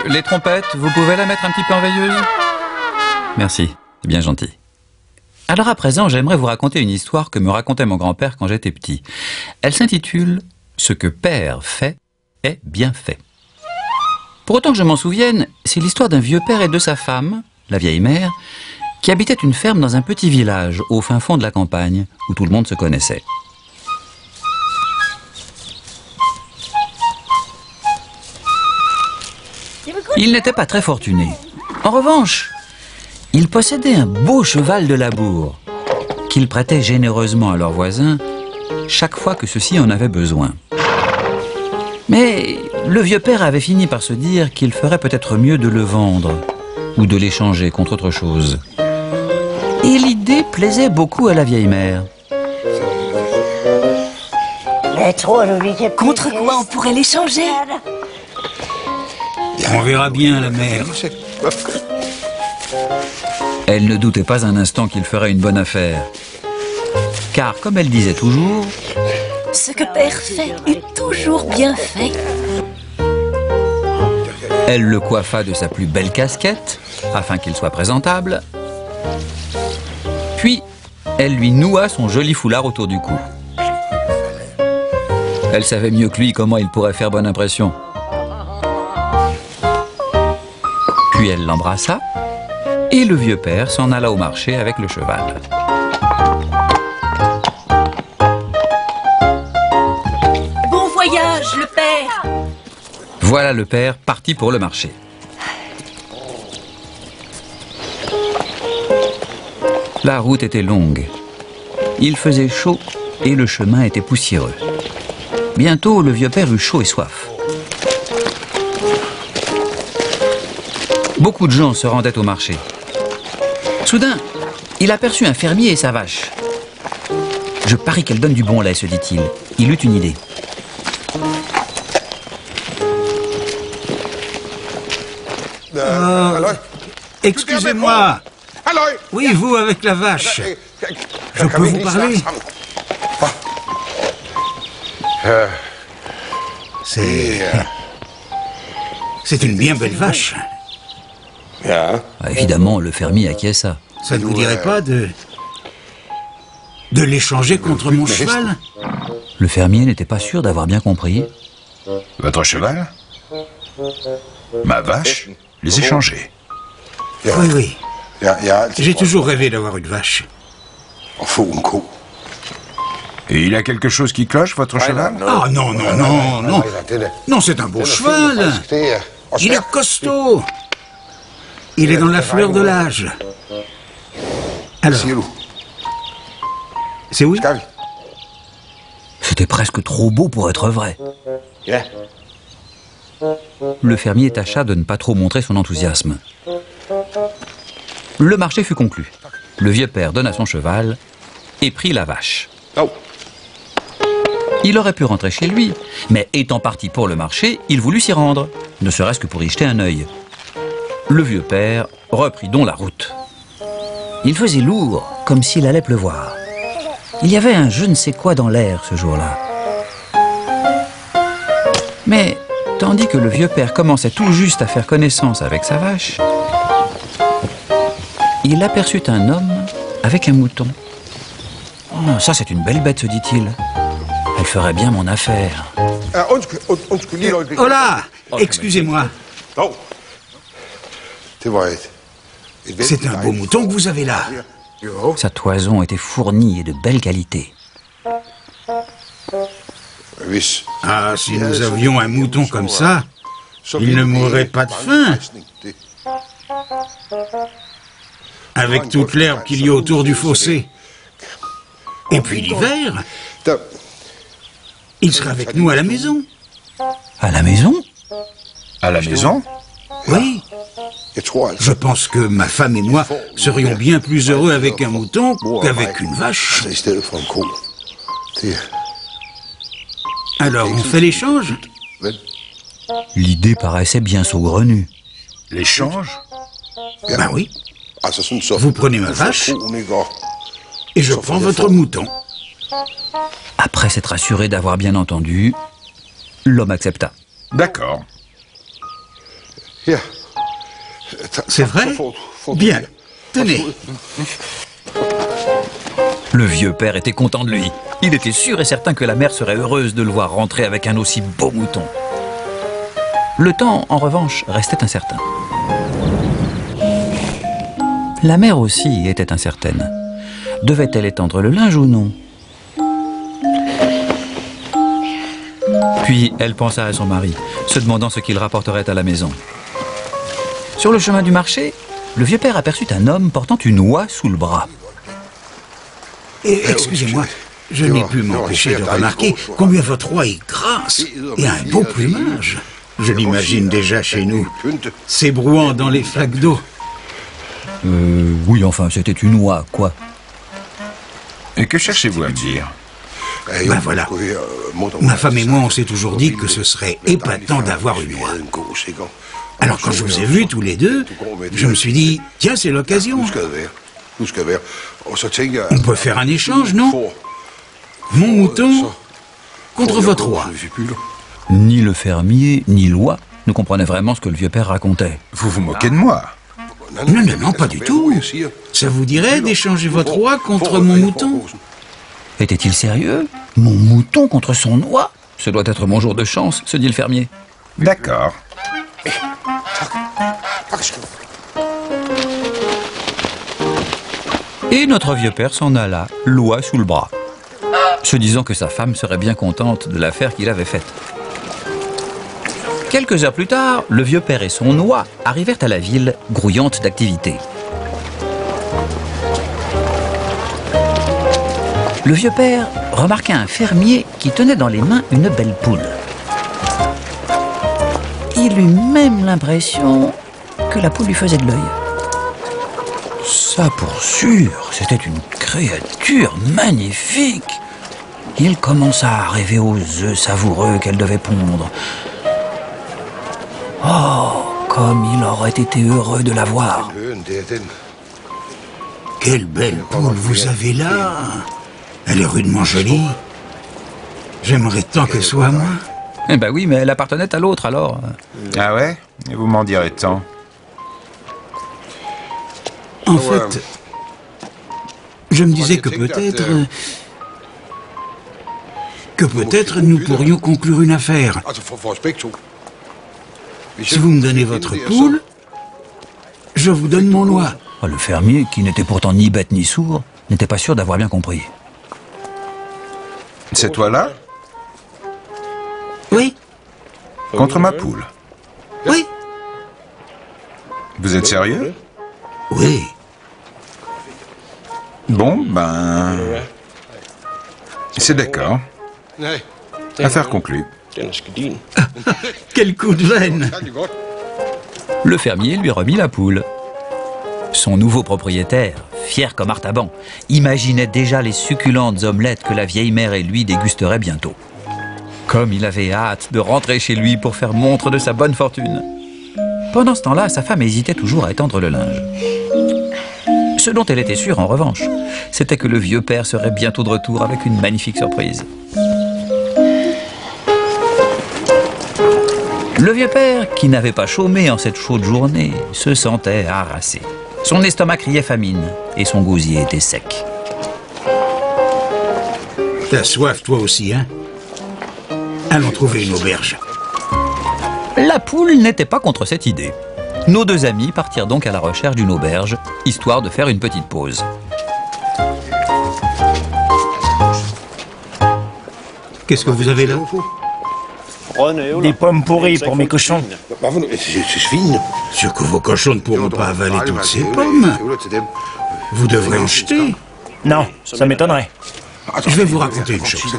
Les trompettes, vous pouvez la mettre un petit peu en veilleuse? Merci, c'est bien gentil. Alors à présent, j'aimerais vous raconter une histoire que me racontait mon grand-père quand j'étais petit. Elle s'intitule « Ce que père fait est bien fait ». Pour autant que je m'en souvienne, c'est l'histoire d'un vieux père et de sa femme, la vieille mère, qui habitaient une ferme dans un petit village au fin fond de la campagne, où tout le monde se connaissait. Il n'était pas très fortuné. En revanche, il possédait un beau cheval de labour qu'il prêtait généreusement à leurs voisins chaque fois que ceux-ci en avaient besoin. Mais le vieux père avait fini par se dire qu'il ferait peut-être mieux de le vendre ou de l'échanger contre autre chose. Et l'idée plaisait beaucoup à la vieille mère. Contre quoi on pourrait l'échanger? On verra bien, la mère. Elle ne doutait pas un instant qu'il ferait une bonne affaire. Car, comme elle disait toujours, ce que père fait est toujours bien fait. Elle le coiffa de sa plus belle casquette, afin qu'il soit présentable. Puis, elle lui noua son joli foulard autour du cou. Elle savait mieux que lui comment il pourrait faire bonne impression. Puis elle l'embrassa, et le vieux père s'en alla au marché avec le cheval. Bon voyage, le père! Voilà le père parti pour le marché. La route était longue. Il faisait chaud et le chemin était poussiéreux. Bientôt, le vieux père eut chaud et soif. Beaucoup de gens se rendaient au marché. Soudain, il aperçut un fermier et sa vache. « Je parie qu'elle donne du bon lait, » se dit-il. Il eut une idée. Excusez-moi. Oui, vous avec la vache. Je peux vous parler? C'est une bien belle vache. Ah, évidemment, le fermier acquiesça. Ça ne vous dirait pas de l'échanger contre mon cheval? Le fermier n'était pas sûr d'avoir bien compris. Votre cheval? Ma vache? Les échanger? Oui, oui. J'ai toujours rêvé d'avoir une vache. Et il a quelque chose qui cloche, votre cheval? Ah non, non, non, non. Non, c'est un beau cheval. Il est costaud. Il est dans la fleur de l'âge. Alors, c'est où? C'était presque trop beau pour être vrai. Le fermier tâcha de ne pas trop montrer son enthousiasme. Le marché fut conclu. Le vieux père donna son cheval et prit la vache. Il aurait pu rentrer chez lui, mais étant parti pour le marché, il voulut s'y rendre, ne serait-ce que pour y jeter un œil. Le vieux père reprit donc la route. Il faisait lourd, comme s'il allait pleuvoir. Il y avait un je ne sais quoi dans l'air ce jour-là. Mais, tandis que le vieux père commençait tout juste à faire connaissance avec sa vache, il aperçut un homme avec un mouton. « Oh, ça c'est une belle bête, se dit-il. Elle ferait bien mon affaire. » Oh là! Excusez-moi. C'est un beau mouton que vous avez là. Sa toison était fournie et de belle qualité. Ah, si nous avions un mouton comme ça, il ne mourrait pas de faim. Avec toute l'herbe qu'il y a autour du fossé. Et puis l'hiver, il sera avec nous à la maison. À la maison? À la maison? Oui. Je pense que ma femme et moi serions bien plus heureux avec un mouton qu'avec une vache. Alors, on fait l'échange? L'idée paraissait bien saugrenue. L'échange? Ben oui. Vous prenez ma vache et je prends votre mouton. Après s'être assuré d'avoir bien entendu, l'homme accepta. D'accord. C'est vrai? Bien. Tenez. Le vieux père était content de lui. Il était sûr et certain que la mère serait heureuse de le voir rentrer avec un aussi beau mouton. Le temps, en revanche, restait incertain. La mère aussi était incertaine. Devait-elle étendre le linge ou non? Puis elle pensa à son mari, se demandant ce qu'il rapporterait à la maison. Sur le chemin du marché, le vieux père aperçut un homme portant une oie sous le bras. Et excusez-moi, je n'ai pu m'empêcher de remarquer combien votre oie est grasse et a un beau plumage. Je l'imagine déjà chez nous, s'ébrouant dans les flaques d'eau. Oui, enfin, c'était une oie, quoi. Et que cherchez-vous à me dire? Ben voilà. Ma femme et moi, on s'est toujours dit que ce serait épatant d'avoir une oie. Alors quand je vous ai vus tous les deux, je me suis dit, tiens, c'est l'occasion. On peut faire un échange, non? Mon mouton contre votre oie. Ni le fermier, ni l'oie ne comprenaient vraiment ce que le vieux père racontait. Vous vous moquez de moi? Non, non, non, pas du tout. Ça vous dirait d'échanger votre oie contre mon mouton? Était-il sérieux? Mon mouton contre son oie? Ce doit être mon jour de chance, se dit le fermier. D'accord. Et notre vieux père s'en alla, l'oie sous le bras, se disant que sa femme serait bien contente de l'affaire qu'il avait faite. Quelques heures plus tard, le vieux père et son oie arrivèrent à la ville, grouillante d'activité. Le vieux père remarqua un fermier qui tenait dans les mains une belle poule. Il eut même l'impression que la poule lui faisait de l'œil. Ça pour sûr, c'était une créature magnifique. Il commença à rêver aux œufs savoureux qu'elle devait pondre. Oh, comme il aurait été heureux de la voir. Quelle belle poule vous avez là. Elle est rudement jolie. J'aimerais tant que ce soit moi. Eh ben oui, mais elle appartenait à l'autre alors. Ah ouais? Et vous m'en direz tant? En fait, je me disais que peut-être nous pourrions conclure une affaire. Si vous me donnez votre poule, je vous donne mon oie. Oh, le fermier, qui n'était pourtant ni bête ni sourd, n'était pas sûr d'avoir bien compris. C'est toi là? Oui, Contre ma poule? oui, Vous êtes sérieux? oui. Bon, ben... C'est d'accord. Affaire conclue. Quel coup de veine. Le fermier lui remit la poule. Son nouveau propriétaire, fier comme Artaban, imaginait déjà les succulentes omelettes que la vieille mère et lui dégusteraient bientôt. Comme il avait hâte de rentrer chez lui pour faire montre de sa bonne fortune. Pendant ce temps-là, sa femme hésitait toujours à étendre le linge. Ce dont elle était sûre, en revanche, c'était que le vieux père serait bientôt de retour avec une magnifique surprise. Le vieux père, qui n'avait pas chômé en cette chaude journée, se sentait harassé. Son estomac criait famine et son gosier était sec. T'as soif toi aussi, hein? Allons trouver une auberge. La poule n'était pas contre cette idée. Nos deux amis partirent donc à la recherche d'une auberge, histoire de faire une petite pause. Qu'est-ce que vous avez là? Des pommes pourries pour mes cochons. Sûr que vos cochons ne pourront pas avaler toutes ces pommes. Vous devrez en jeter. Non, ça m'étonnerait. Je vais vous raconter une chose.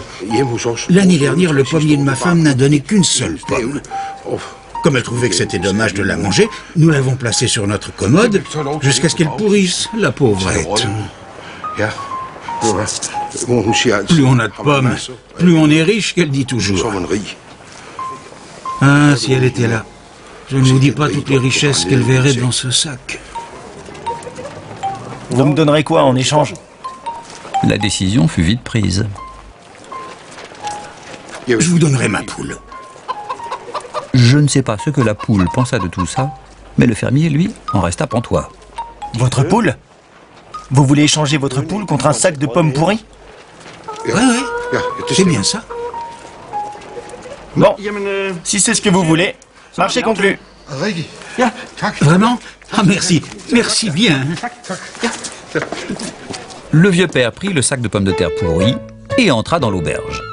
L'année dernière, le pommier de ma femme n'a donné qu'une seule pomme. Comme elle trouvait que c'était dommage de la manger, nous l'avons placée sur notre commode jusqu'à ce qu'elle pourrisse, la pauvrette. Plus on a de pommes, plus on est riche, qu'elle dit toujours. Ah, si elle était là. Je ne vous dis pas toutes les richesses qu'elle verrait dans ce sac. Vous me donnerez quoi en échange? La décision fut vite prise. Je vous donnerai ma poule. Je ne sais pas ce que la poule pensa de tout ça, Mais le fermier, lui, en resta pantois. Votre poule? Vous voulez échanger votre poule contre un sac de pommes pourries? Ouais, c'est bien ça. Bon, si c'est ce que vous voulez, marché conclu. Vraiment? Ah, merci. Merci bien. Le vieux père prit le sac de pommes de terre pourries et entra dans l'auberge.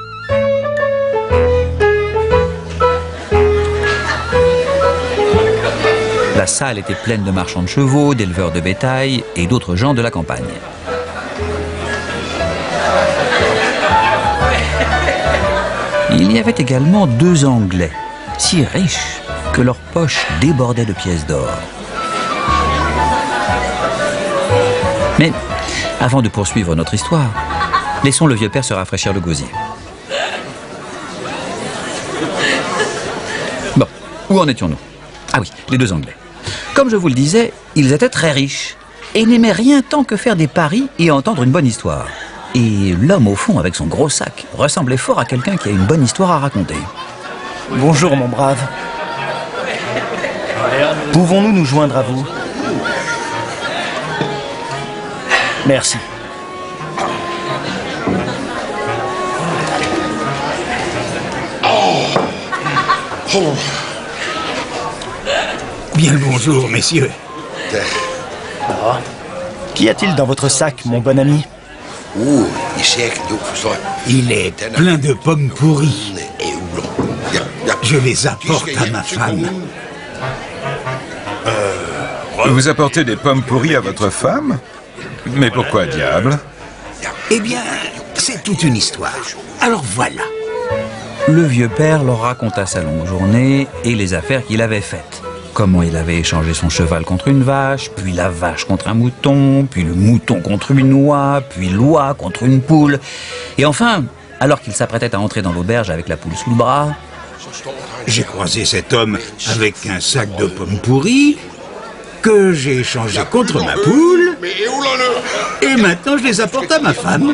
La salle était pleine de marchands de chevaux, d'éleveurs de bétail et d'autres gens de la campagne. Il y avait également 2 Anglais, si riches que leurs poches débordaient de pièces d'or. Mais avant de poursuivre notre histoire, laissons le vieux père se rafraîchir le gosier. Bon, où en étions-nous? Ah oui, les 2 Anglais. Comme je vous le disais, ils étaient très riches et n'aimaient rien tant que faire des paris et entendre une bonne histoire. Et l'homme au fond, avec son gros sac, ressemblait fort à quelqu'un qui a une bonne histoire à raconter. Bonjour, mon brave. Pouvons-nous nous joindre à vous? Merci. Bien le bonjour, messieurs. Qu'y a-t-il dans votre sac, mon bon ami? Il est plein de pommes pourries. Je les apporte à ma femme. Vous apportez des pommes pourries à votre femme? Mais pourquoi diable? Eh bien, c'est toute une histoire. Alors voilà. Le vieux père leur raconta sa longue journée et les affaires qu'il avait faites. Comment il avait échangé son cheval contre une vache, puis la vache contre un mouton, puis le mouton contre une oie, puis l'oie contre une poule. Et enfin, alors qu'il s'apprêtait à entrer dans l'auberge avec la poule sous le bras... J'ai croisé cet homme avec un sac de pommes pourries que j'ai échangé contre ma poule et maintenant je les apporte à ma femme.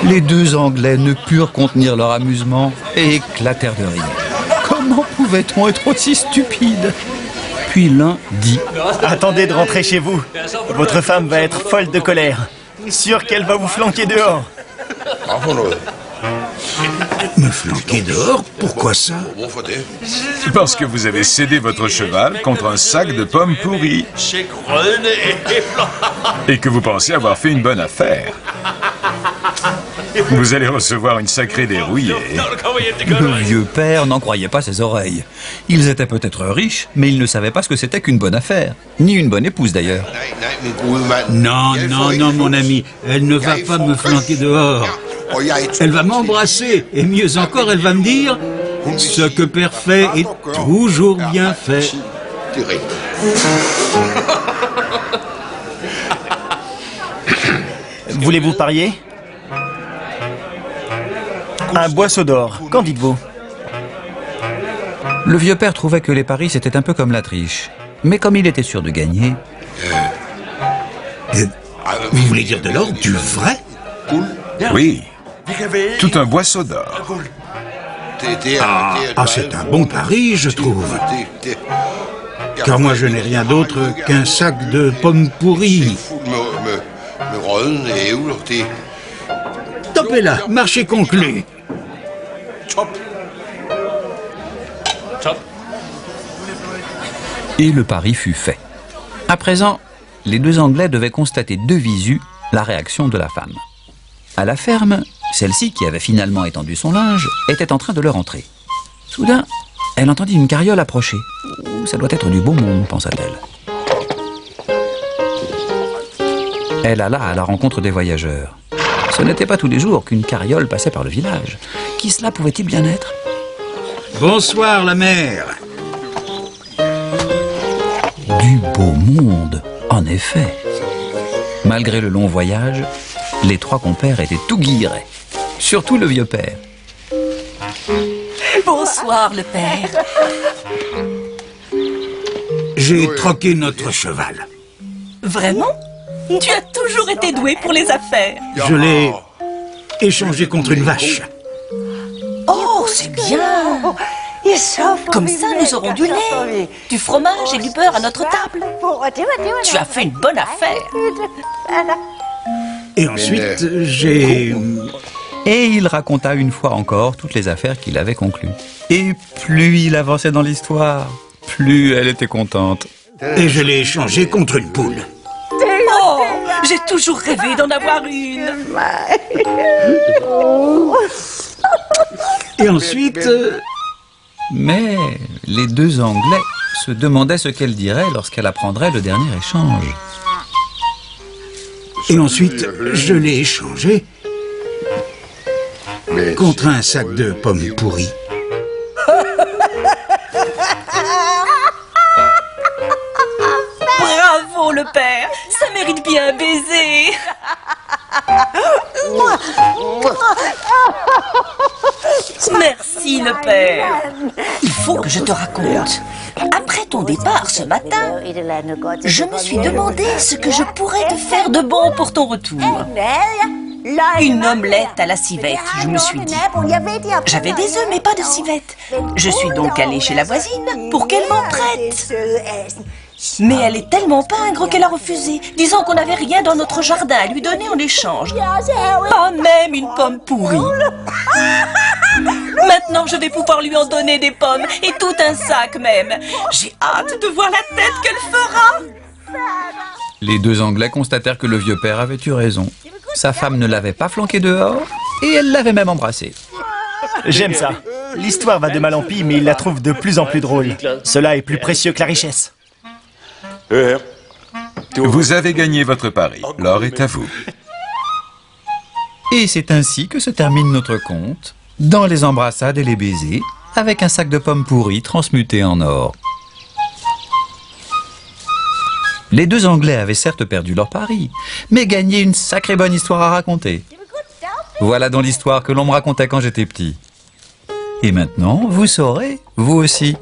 Les 2 Anglais ne purent contenir leur amusement et éclatèrent de rire. Comment pouvait-on être aussi stupide? Puis l'un dit: Attendez de rentrer chez vous. Votre femme va être folle de colère. Sûr qu'elle va vous flanquer dehors. Me flanquer dehors? Pourquoi ça? Parce que vous avez cédé votre cheval contre un sac de pommes pourries. Et que vous pensez avoir fait une bonne affaire. Vous allez recevoir une sacrée dérouillée. Le vieux père n'en croyait pas ses oreilles. Ils étaient peut-être riches, mais ils ne savaient pas ce que c'était qu'une bonne affaire. Ni une bonne épouse d'ailleurs. Non, non, non, mon ami. Elle ne va pas me flanquer dehors. Elle va m'embrasser. Et mieux encore, elle va me dire: ce que père fait est toujours bien fait. Voulez-vous parier? Un boisseau d'or, qu'en dites-vous? Le vieux père trouvait que les paris c'était un peu comme la triche. Mais comme il était sûr de gagner... Vous voulez dire de l'or, du vrai? Oui, tout un boisseau d'or. Ah, c'est un bon pari, je trouve. Car moi, je n'ai rien d'autre qu'un sac de pommes pourries. Topez-la, marché conclu. Et le pari fut fait. À présent, les 2 Anglais devaient constater de visu la réaction de la femme. À la ferme, celle-ci, qui avait finalement étendu son linge, était en train de leur entrer. Soudain, elle entendit une carriole approcher. « Ça doit être du beau monde », pensa-t-elle. Elle alla à la rencontre des voyageurs. Ce n'était pas tous les jours qu'une carriole passait par le village. Qui cela pouvait-il bien être? Bonsoir, la mère. Du beau monde, en effet. Malgré le long voyage, les 3 compères étaient tout guillerets. Surtout le vieux père. Bonsoir, le père. J'ai troqué notre cheval. Vraiment? Tu as toujours été doué pour les affaires. Je l'ai échangé contre une vache. Oh, c'est bien. Comme ça, nous aurons du lait, du fromage et du beurre à notre table. Tu as fait une bonne affaire. Et ensuite, j'ai... Et il raconta une fois encore toutes les affaires qu'il avait conclues. Et plus il avançait dans l'histoire, plus elle était contente. Et je l'ai échangé contre une poule. Oh, j'ai toujours rêvé d'en avoir une. Et ensuite... Mais les deux Anglais se demandaient ce qu'elle dirait lorsqu'elle apprendrait le dernier échange. Et ensuite, je l'ai échangé contre un sac de pommes pourries. Bravo, le père. Ça mérite bien un baiser. Merci, le père. Il faut que je te raconte. Après ton départ ce matin, je me suis demandé ce que je pourrais te faire de bon pour ton retour. Une omelette à la civette, je me suis dit. J'avais des œufs, mais pas de civette. Je suis donc allée chez la voisine pour qu'elle m'en prête. Mais elle est tellement pingre qu'elle a refusé, disant qu'on n'avait rien dans notre jardin à lui donner en échange. Pas même une pomme pourrie. Maintenant, je vais pouvoir lui en donner des pommes, et tout un sac même. J'ai hâte de voir la tête qu'elle fera. Les deux Anglais constatèrent que le vieux père avait eu raison. Sa femme ne l'avait pas flanqué dehors, et elle l'avait même embrassé. J'aime ça. L'histoire va de mal en pis, mais il la trouve de plus en plus drôle. Cela est plus précieux que la richesse. Vous avez gagné votre pari. L'or est à vous. Et c'est ainsi que se termine notre conte, dans les embrassades et les baisers, avec un sac de pommes pourries transmuté en or. Les deux Anglais avaient certes perdu leur pari, mais gagné une sacrée bonne histoire à raconter. Voilà dans l'histoire que l'on me racontait quand j'étais petit. Et maintenant, vous saurez, vous aussi,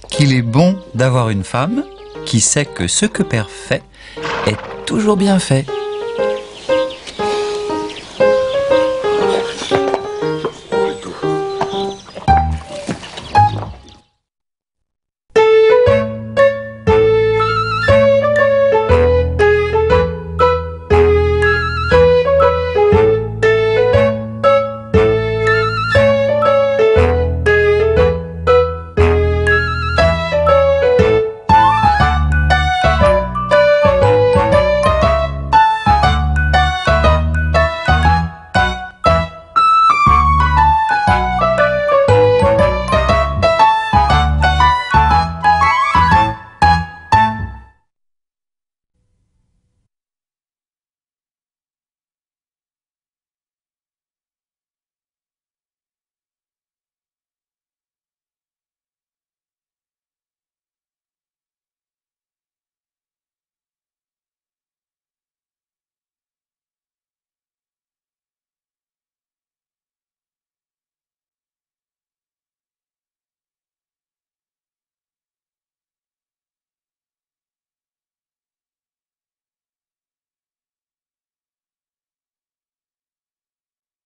qu'il est bon d'avoir une femme qui sait que ce que père fait est toujours bien fait.